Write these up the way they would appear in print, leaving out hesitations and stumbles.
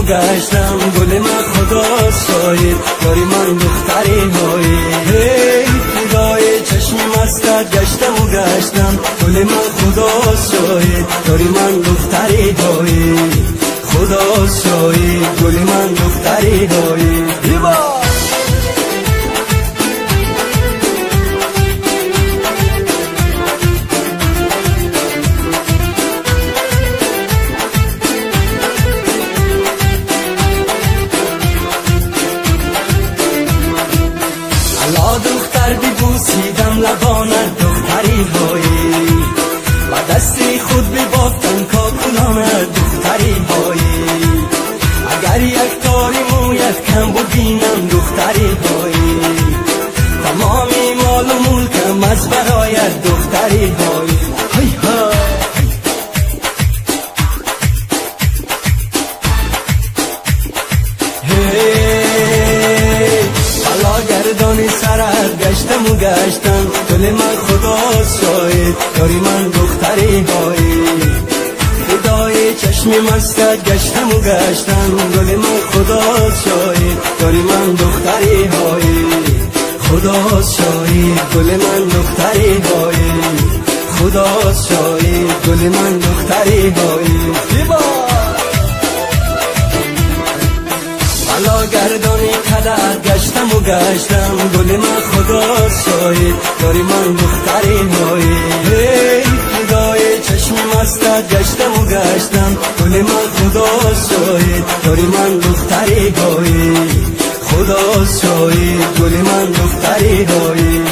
و گشتم گل من خدا شاید داری من دختری هایی هی خدای چشم مستت گشتم و گشتم گل من خدا شاید داری من دختری هایی خدا شاید گل من دختری هایی لا دختر ببوسیدم لبانت دختری هایی و دستی خود ببافتم کاکلانت دختری هایی اگر یک تاری مویت کم ببینم دختری هایی تمامی مال و ملکم از برایت دختری هایی هی ها گردانی سرت گشتم و گشتم دل من خدا شاید داری من دختری هایی فدای چشم مستت گشتم و گشتم دل من خدا شاید داری من دختری هایی خدا شاید گل من دختری هایی خدا شاید گل من دختری هایی حالا گردانی کدر گشتم و گشتم گل من خدا شاید داری من دختری هایی هی فدای چشم مستت گشتم و گشتم گل من خدا شاید داری من دختری هایی خدا شاید گل من دختری هایی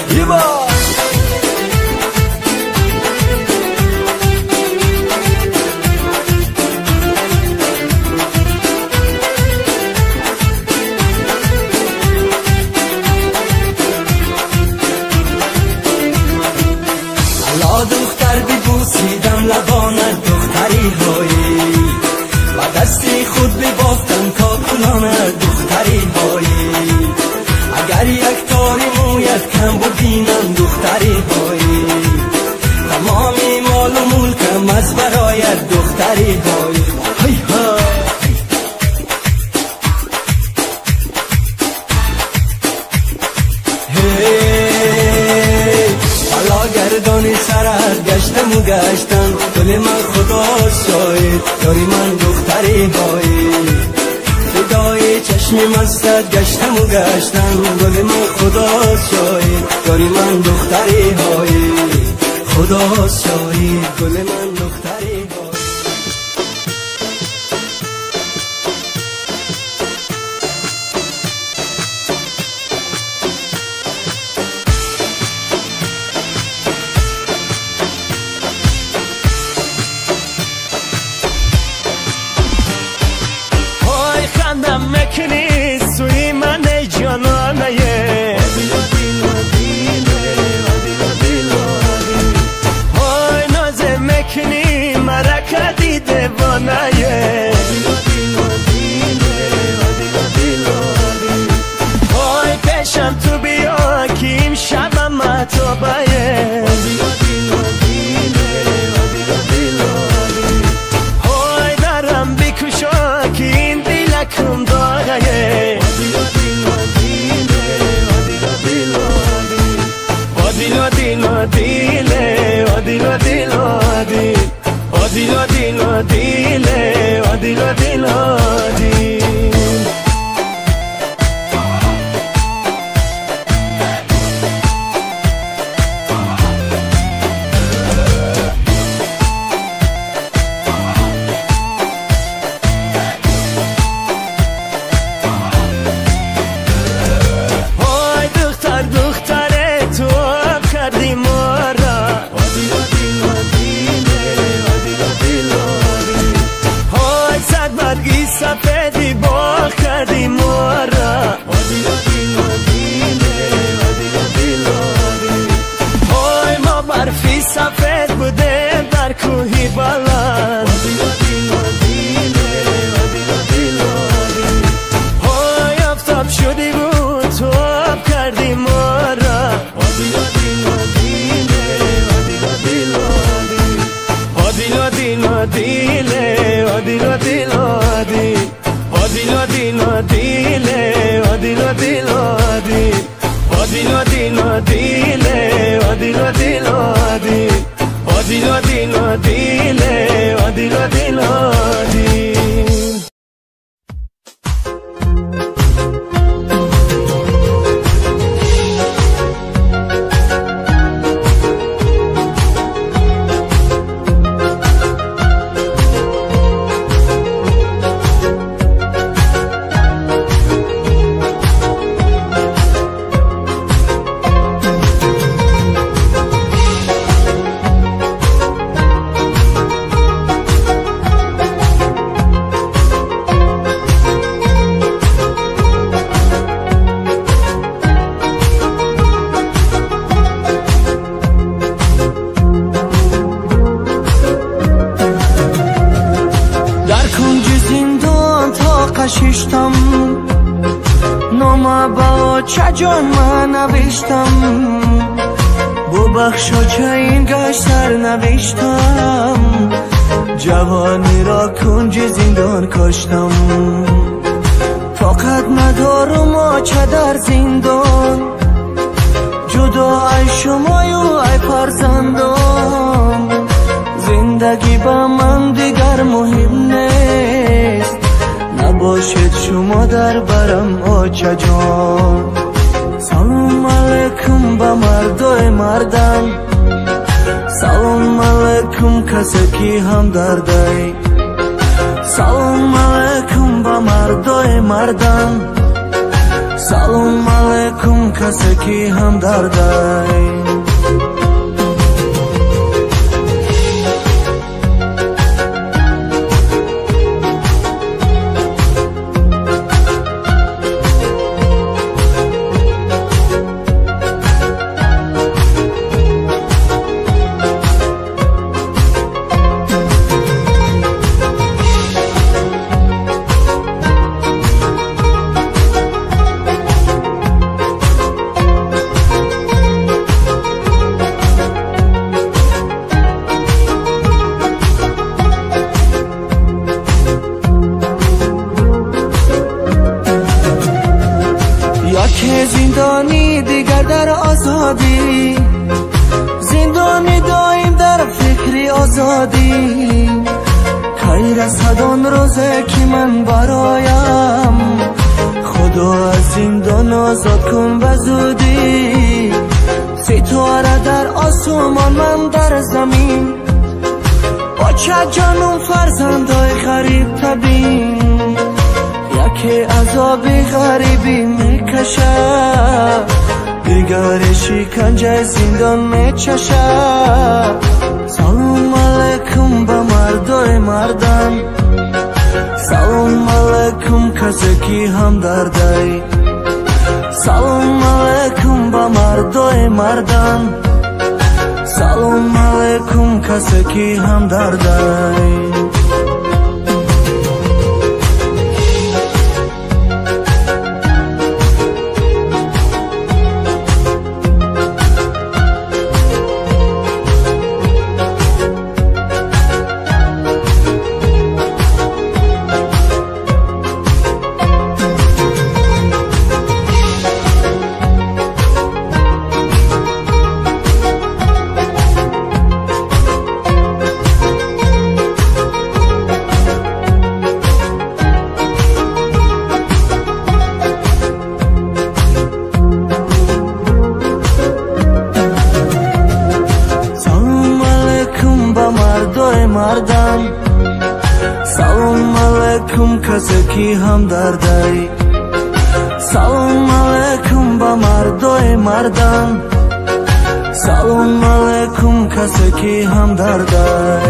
دختر ببوسیدم لبانت دختری هایی و دستی خود ببافتم کاکلانت دختری هایی اگر یک تاری مویت کم ببینم دختری هایی تمامی مال و ملکم از برایت دختری هایی هی ها گردانی سرت گشتم و گشتم دل من خدا شاید داری من دختری هایی فدای چشم مستت گشتم و گشتم دل من خدا شاید داری من دختری هایی خدا شاید گل من دختری هایی مکنی سوی من ای جانانه های ناز مکنی دیلا دیل دیلا دیلا دیله دیلا دیلا دیل کشیشتم نامه با چجان من نوشتم ببخشا چه این گشت سر نوشتم جوانی را کنج زندان کشتم طاقت ندارم چه در زندان جدا ای شمای و ای فرزندان زندگی با من دیگر مهم نیست نباشد شما در برم آچه جان سلام علیکم با مردای مردم سلام علیکم کسی کی هم درده سلام علیکم با مردای مردم سلام علیکم کسی کی هم درده که زندانی دیگر در آزادی زندانی دایم در فکر آزادی کی رسد آن روزه که من برایم خدا از زندان آزاد کن به زودی ستاره در آسمان من در زمین بچه جانم فرزندای غریب تبین یکی عذاب غریبی میکشه دیگر شکنجه زندان میچشه سلام علیکم به مردای مردم سلام علیکم کسی کی هم درده سلام علیکم به مردای مردم سلام علیکم کسی کی هم درده مردم سلام علیکم کسی کی هم درده سلام علیکم با مردای مردم سلام علیکم کسی کی هم درده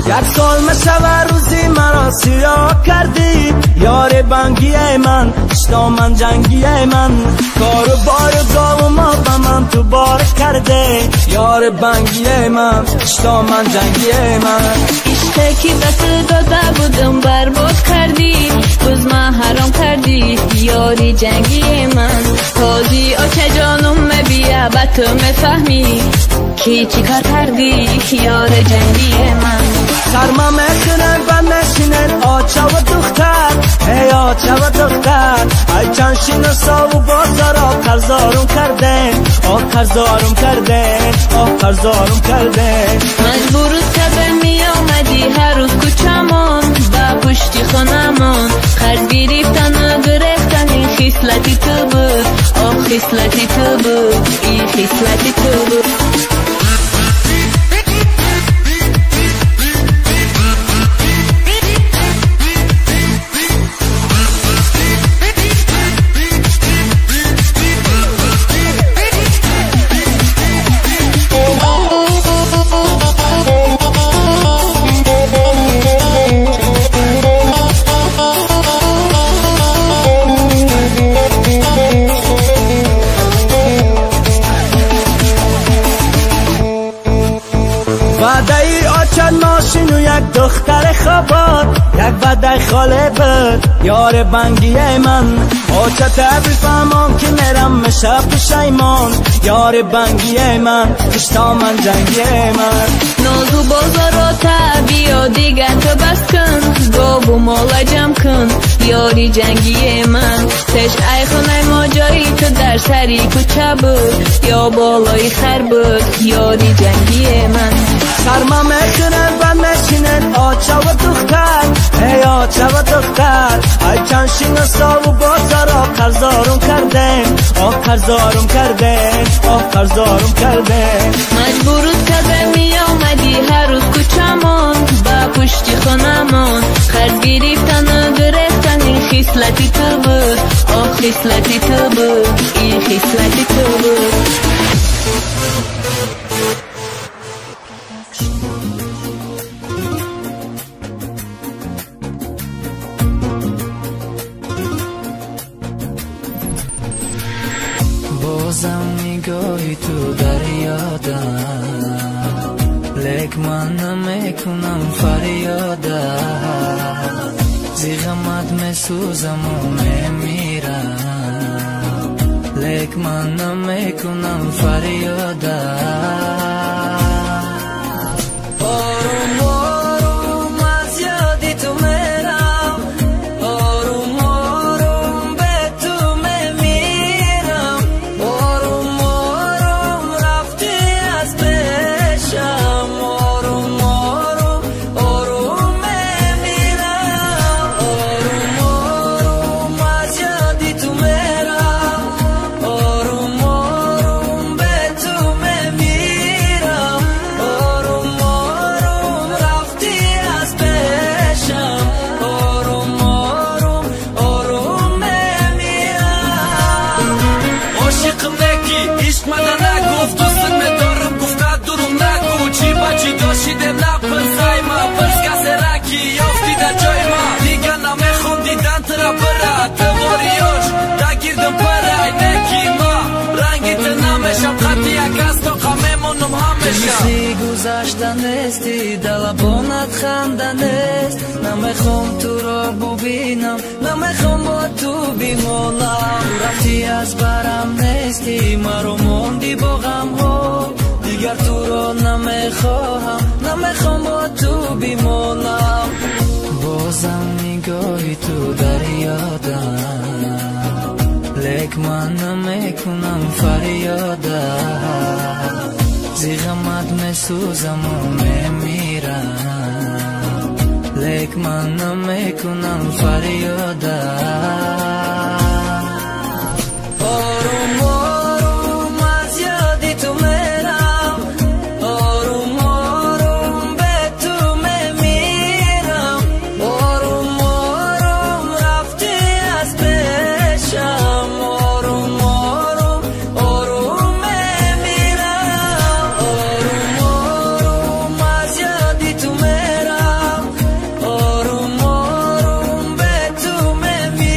یک سال مشوه روزی مرا سیاه کردی یار بنگی من اشتا من جنگی من کار و بار گاو ما به من تو بار کرده یار بنگی من اشتا من جنگی من عشقی که بس داده بودم برباد کردی باز من یاری جنگی من تازی آکه جانم بیا با تو مفهمی کی چی کار کردی یار جنگی من سرما میکنن و میشینن آچه و دختر ای آچه و دختر ای چند شینسا و بازارا قرزارم کردن قرزارم کردن قرزارم کردن مجبورت که می آمدی هر روز کوچمون با پشتی خونمون خرد گرفتن و گرفتن این خیصلتی تو بود خیصلتی تو بود این خیصلتی تو بود وعده آچن ماشین و یک دختر خواباد یک وعده خاله بود یار بنگی من آچه تبریفمم که میرم میشه پشیمان یار بنگی من اشتا من جنگی من نازو بازارا بیا دیگه تو بس کن گاب و مالا جمع کن یاری جنگی من تش ای خونه ما جایی تو در سری کوچه بود یا بالای خر بود یاری جنگی من سرما میکنن و میشینن آچه و دختر ای آچه و دختر ای چند شینسا و بازارا قرزارم کردن قرزارم کردن قرزارم کردن مجبورت که می آمدی هر روز کوچمون با پشتی خونمون خرد گرفتن و گرفتن این خیصلتی تو بود خیصلتی تو بود این خیصلتی تو بود بازم نگاهی تو در یادم لک من نمیکنم فریادم زیغمت میسوزم و میمیرم لک من نمیکنم فریادم آروم آروم از یادی تو میرم آروم آروم به تو میمیرم آروم آروم رفتی از پیشم آروم آروم آروم میمیرم آروم آروم از یادی تو میرم آروم آروم به تو میمیرم آروم آروم رفتی از پیشم آروم آروم آروم میمیرم عاشقم نگی عشق من نگفت دوستت میدارم گفت دروم نگو چی با چی داشیده نپرسای ما پرس کسی رکی یافتی در جای ما دیگه نمیخوام دیدن ترا برا تواریوش دگیردم پرای نکی ما رنگیت نمیشم خطی یک از تو قمیمونم همیشه چیزی گذشتن نیستی دلبانت خنده نیست نمیخوام تو را ببینم نمیخوام با تو بیمونم رفتی از برم نیستی مرا موندی با غم ها دیگر تو را نمیخواهم نمیخوام با تو بیمونم بازم نگاهی تو در یادم لک من نمیکنم فریادم زیغمت میسوزم و میمیرم لک من نمیکنم فریادم آروم آروم از یادی تو میرم آروم آروم به تو میمیرم آروم آروم رفتی از پیشم آروم آروم آروم میمیرم آروم آروم از یادی تو میرم آروم آروم به تو میمیرم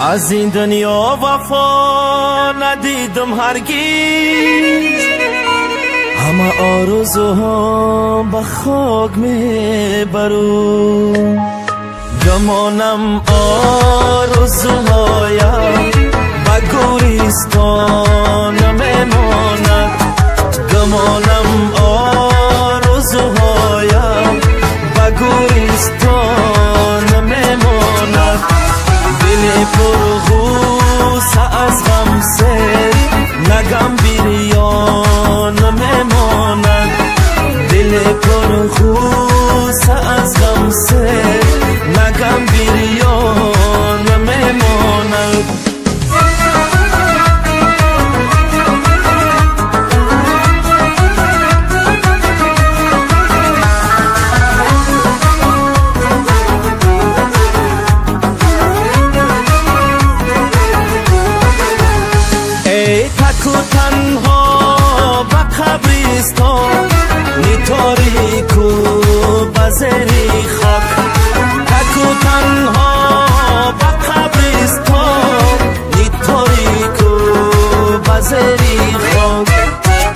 از این دنیا وفا ندیدم هرگز، همه آرزوهام به خاک میبرم. گمانم آرزوهایم به گورستان میماند، گمانم آرزوهایم به گورستان میماند. دل پرغوصه از غم سر نگم بیریان میماند، دل پرغوصه از غم سر نگم بیریان میماند. تنها به قبرستان نی تاریکو بزری خاک، تکو تنها به قبرستان نی تاریکو بزری خاک.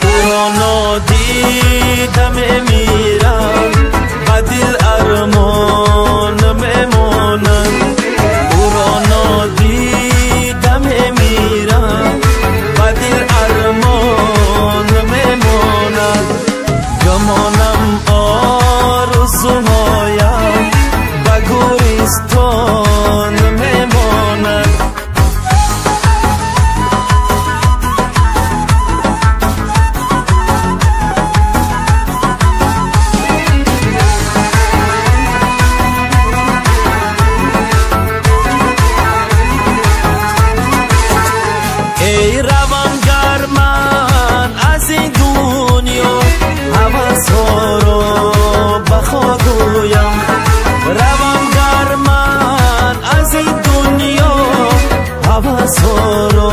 او را نادیده میمیرم به دل ارمان میمانم، او را نادیده میمیرم به دل ارمان میماند. گمانم آرزوهایم به گورستان میماند. ای روانگر من از این دنیا هوس‌ها رو بخواگویم، روانگر من از این دنیا هوس‌ها رو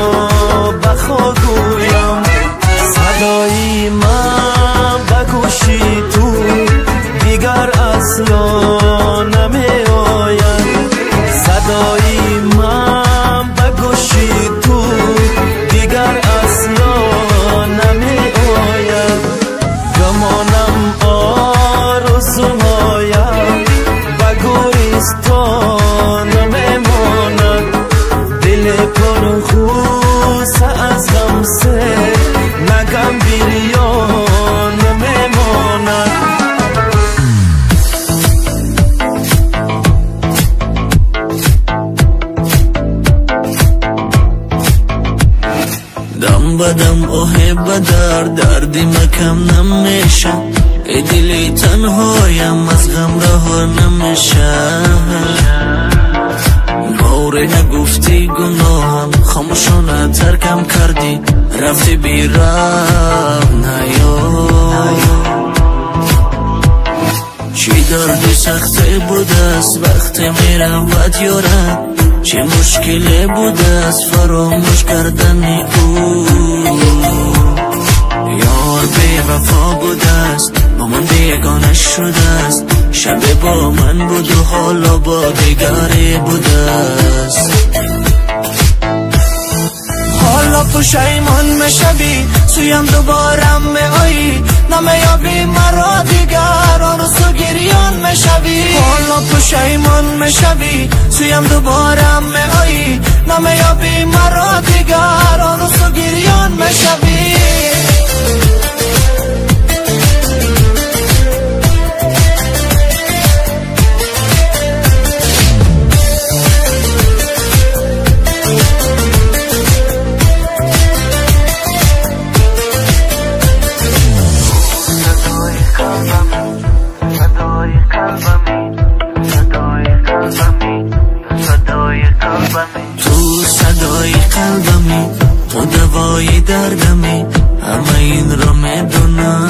بخواگویم. صدای من به گوشی تو دیگر اصلا نمیآید، صدای من به گوشی تو دیگر اصلا نمی آید. گمانم آرزوهایم به گورستان میماند، دل پرخوصه از غم سر نگم بیریان میماند. دم بدم اوه دردی مکم نمیشه، ای دلی تنهایم از غم رها نمیشه. نوره نگفتی گناهم خاموشانه ترکم کردی، رفتی بیرم نیا. چی دردی سخته بوده است وقتی میرود یارم، چه مشکلی بوده است فراموش کردنی او. یار بی وفا بوده است با من بیگانه شده است، شب با من بود و حالا با دیگری بوده است. حالا پشیمان میشوی سویم دوباره میایی، نمیابی مرا دیگر آرزو گریان میشوی. حالا پشیمان میشوی سویم دوباره میایی، نمیابی مرا دیگر آرزو گریان میشوی. تو صدای قلبمی، تو دوای دردمی، همه این را میدونم.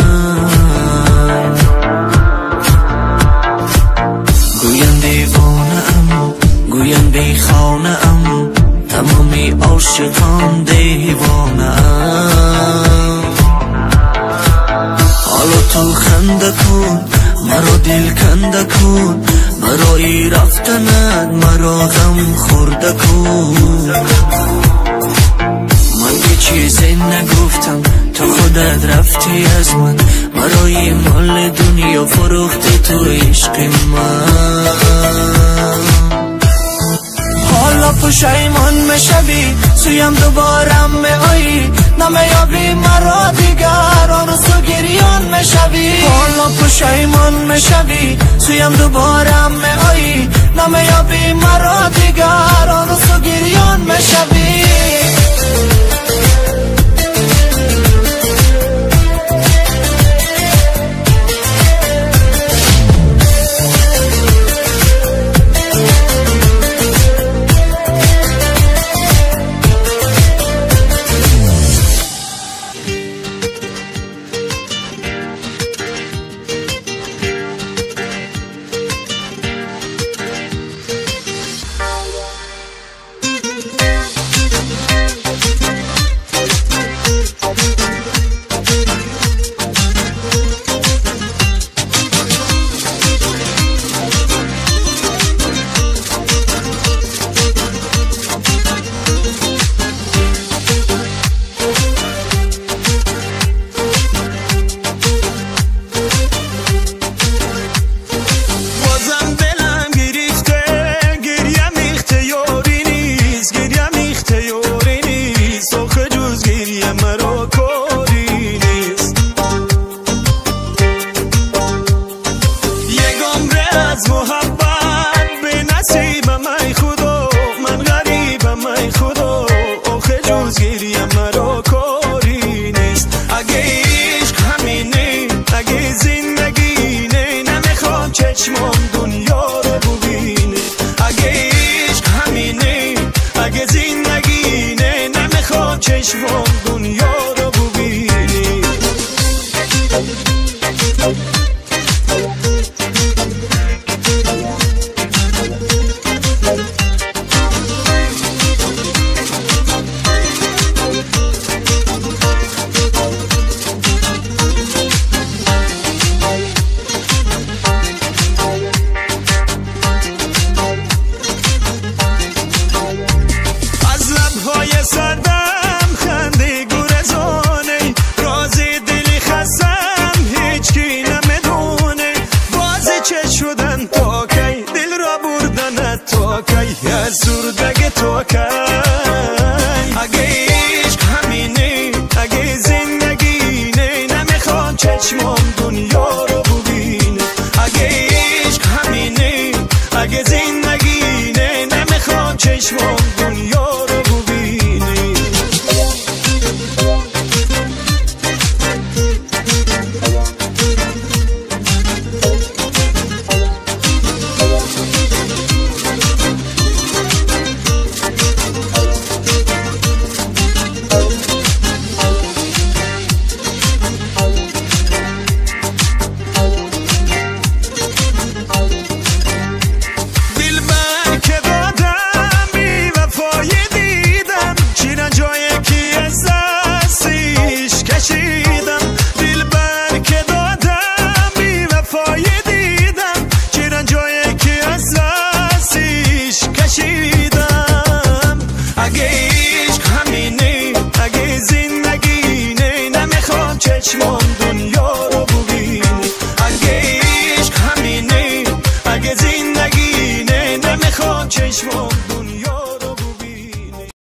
گوین دیوانه ام، گوین بی خانه ام، تمامی عاشقان دیوانه ام. حالا تو خنده کن مرا دل کنده کن، برای رفتنت مرا غم خورده کن. من یه چیزی نگفتم تا خودت رفتی از من، برای مال دنیا فروختی تو عشق من. حالا پشیمان میشوی سویم دوباره میایی، نمیابی مرا دیگر آن روز گریان میشوی. حالا پشیمان میشوی سویم دوباره میایی، نمیابی مرا دیگر آن روز گریان میشوی. چشمم دنیا رو ببینی. از لبهای سردم خنده گورزانه، راز دلی خستم هیچ کی نمیدونه. باز چه شدن تا کی، دل را بردن تا کی، از زردگ تا کی. اگه عشق همینه، اگه زندگی نه، نمیخوام چشمم دنیا رو ببینه. اگه عشق همینه، اگه زندگی نه، نمیخوام چشمم دنیا رو ببینه. اگه عشق همینه، اگه زندگی نه، نمیخوام چشمم